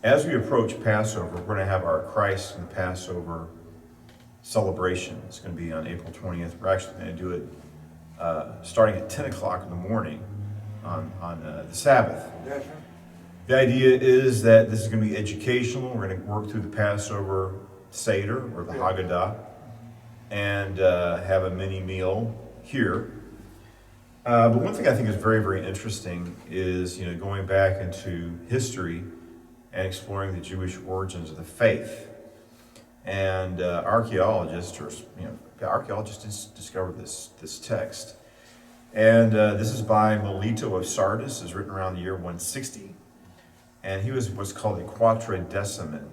as we approach Passover, we're going to have our Christ and the Passover celebration. It's going to be on April 20th. We're actually going to do it starting at 10 o'clock in the morning on the Sabbath. Yes, sir. The idea is that this is going to be educational. We're going to work through the Passover Seder, or the Haggadah, and have a mini meal here. But one thing I think is very, very interesting is, going back into history and exploring the Jewish origins of the faith. And archaeologists discovered this text. And this is by Melito of Sardis. It's written around the year 160. And he was what's called a quatredeciman.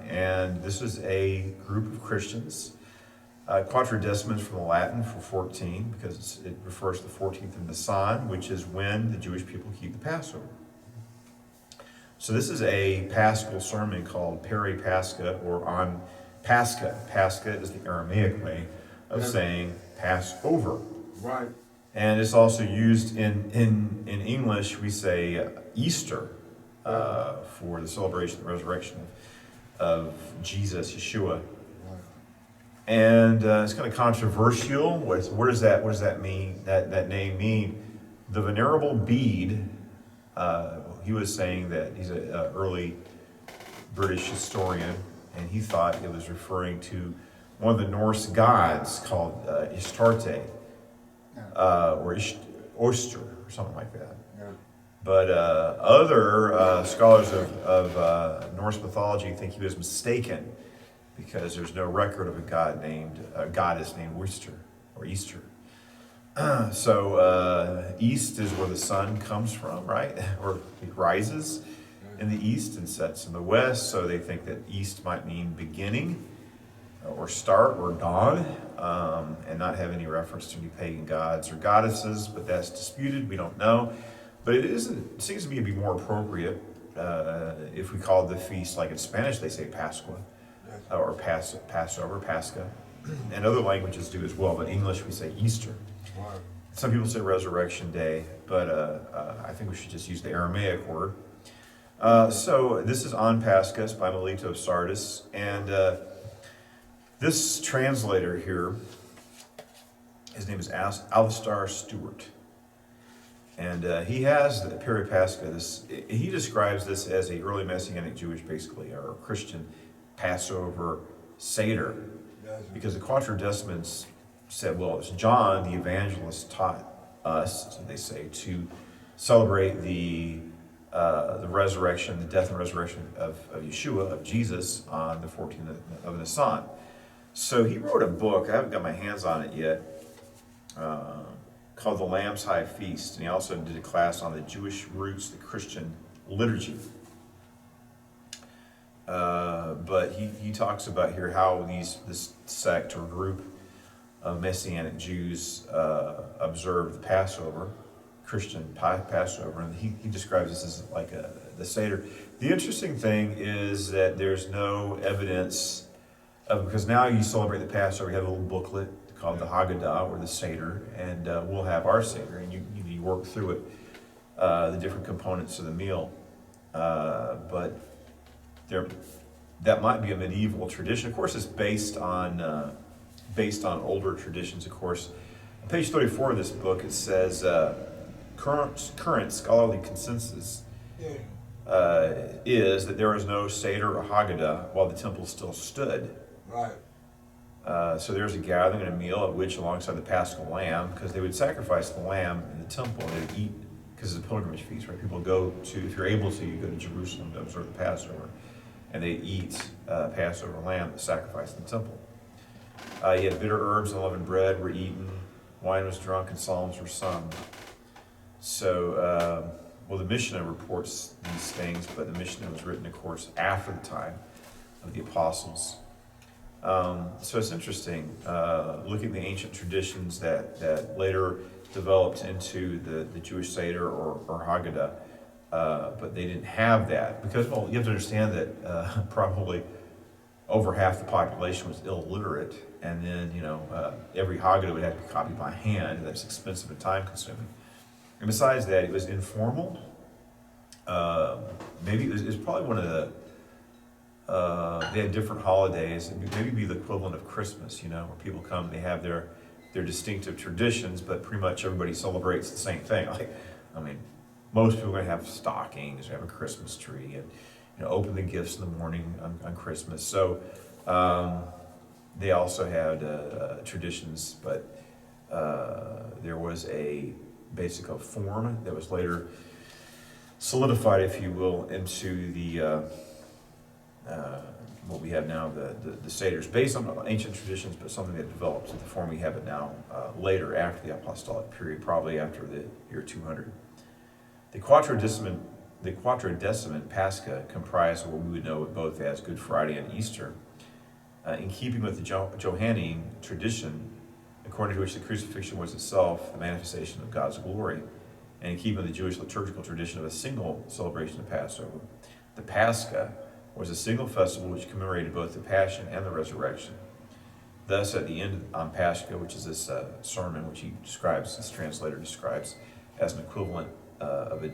And this is a group of Christians. Quatredeciman is from the Latin for 14, because it refers to the 14th of Nisan, which is when the Jewish people keep the Passover. So this is a Paschal sermon called Peri Pascha, or on Pascha. Pascha is the Aramaic way of saying Passover. Right. And it's also used in English. We say Easter for the celebration of the resurrection of Jesus, Yeshua. And it's kind of controversial. What does that mean? That name mean? The Venerable Bede, he was saying that he's an early British historian, and he thought it was referring to one of the Norse gods called Ishtarte, or Oyster, or something like that. Yeah. But other scholars of Norse mythology think he was mistaken, because there's no record of a goddess named Oyster or Easter. So east is where the sun comes from, right? Or it rises in the east and sets in the west. So they think that east might mean beginning, or start, or dawn, and not have any reference to any pagan gods or goddesses. But that's disputed. We don't know. But it seems to me to be more appropriate if we call the feast, like in Spanish they say Pascua, or Passover, Pascha, and other languages do as well. But in English we say Easter. Right. Some people say Resurrection Day, but I think we should just use the Aramaic word. So this is on Pascha. It's by Melito of Sardis, and this translator here, his name is Alistair Stewart. And he has the Peri Pascha. He describes this as a early Messianic Jewish, basically, or Christian Passover Seder, because the Quatredecimans said, well, it's John the evangelist taught us, so they say, to celebrate the resurrection, the death and resurrection of Yeshua, of Jesus, on the 14th of Nisan. So he wrote a book. I haven't got my hands on it yet. Called The Lamb's High Feast, and he also did a class on the Jewish roots, the Christian liturgy. But he talks about here how this sect or group of Messianic Jews observed the Passover, Christian Passover, and he describes this as like the Seder. The interesting thing is that there's no evidence of, because now you celebrate the Passover, you have a little booklet called the Haggadah, or the Seder, and we'll have our Seder, and you work through it, the different components of the meal. But that might be a medieval tradition. Of course, it's based on older traditions. Of course, on page 34 of this book, it says current scholarly consensus is that there was no Seder or Haggadah while the temple still stood. Right. So there's a gathering and a meal at which, alongside the Paschal lamb, because they would sacrifice the lamb in the temple, and they would eat, because it's a pilgrimage feast, right? People go to, if you're able to, you go to Jerusalem to observe the Passover, and they eat Passover lamb that's sacrificed in the temple. You had bitter herbs and unleavened bread were eaten, wine was drunk, and psalms were sung. So, the Mishnah reports these things, but the Mishnah was written, of course, after the time of the apostles. So it's interesting looking at the ancient traditions that later developed into the Jewish Seder or Haggadah, but they didn't have that because, well, you have to understand that probably over half the population was illiterate, and then every Haggadah would have to be copied by hand, and that's expensive and time consuming. And besides that, it was informal. maybe it's probably one of the, they had different holidays, and maybe be the equivalent of Christmas, where people come, they have their distinctive traditions, but pretty much everybody celebrates the same thing. Most people are going to have stockings, have a Christmas tree, and open the gifts in the morning on Christmas. So they also had traditions, but there was basically a form that was later solidified, if you will, into the what we have now, the Seders, based on ancient traditions, but something that developed to the form we have it now later, after the apostolic period, probably after the year 200. The Quattrodeciman Pascha comprised what we would know both as Good Friday and Easter, in keeping with the Johannine tradition, according to which the crucifixion was itself the manifestation of God's glory, and in keeping with the Jewish liturgical tradition of a single celebration of Passover. The Pascha was a single festival which commemorated both the Passion and the Resurrection. Thus, at the end on Pascha, which is this sermon, which this translator describes as an equivalent of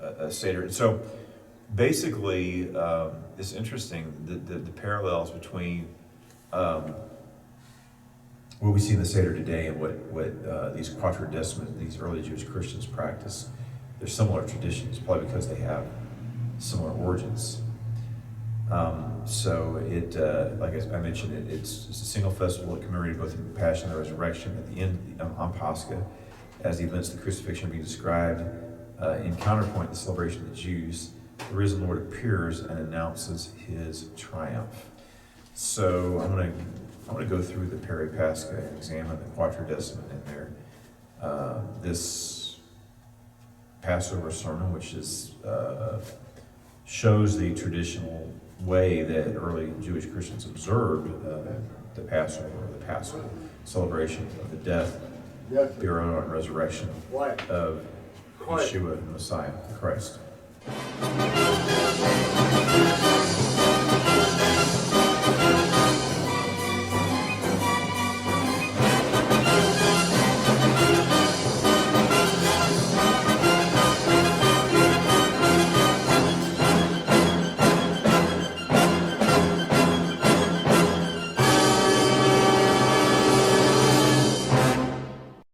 a Seder. And so, basically, it's interesting, the parallels between what we see in the Seder today and what these Quattrodeciman, these early Jewish Christians practice. They're similar traditions, probably because they have similar origins. So like I mentioned, it's a single festival that commemorated both the Passion and the Resurrection. At the end, on Pascha, as the events of the crucifixion are being described, in counterpoint, the celebration of the Jews, the risen Lord appears and announces his triumph. So I'm going to go through the Peri-Pascha and examine the Quattrodeciman in there. This Passover sermon, which shows the traditional way that early Jewish Christians observed the Passover, or the Passover celebration of the death, burial, and resurrection of Yeshua, the Messiah, Christ.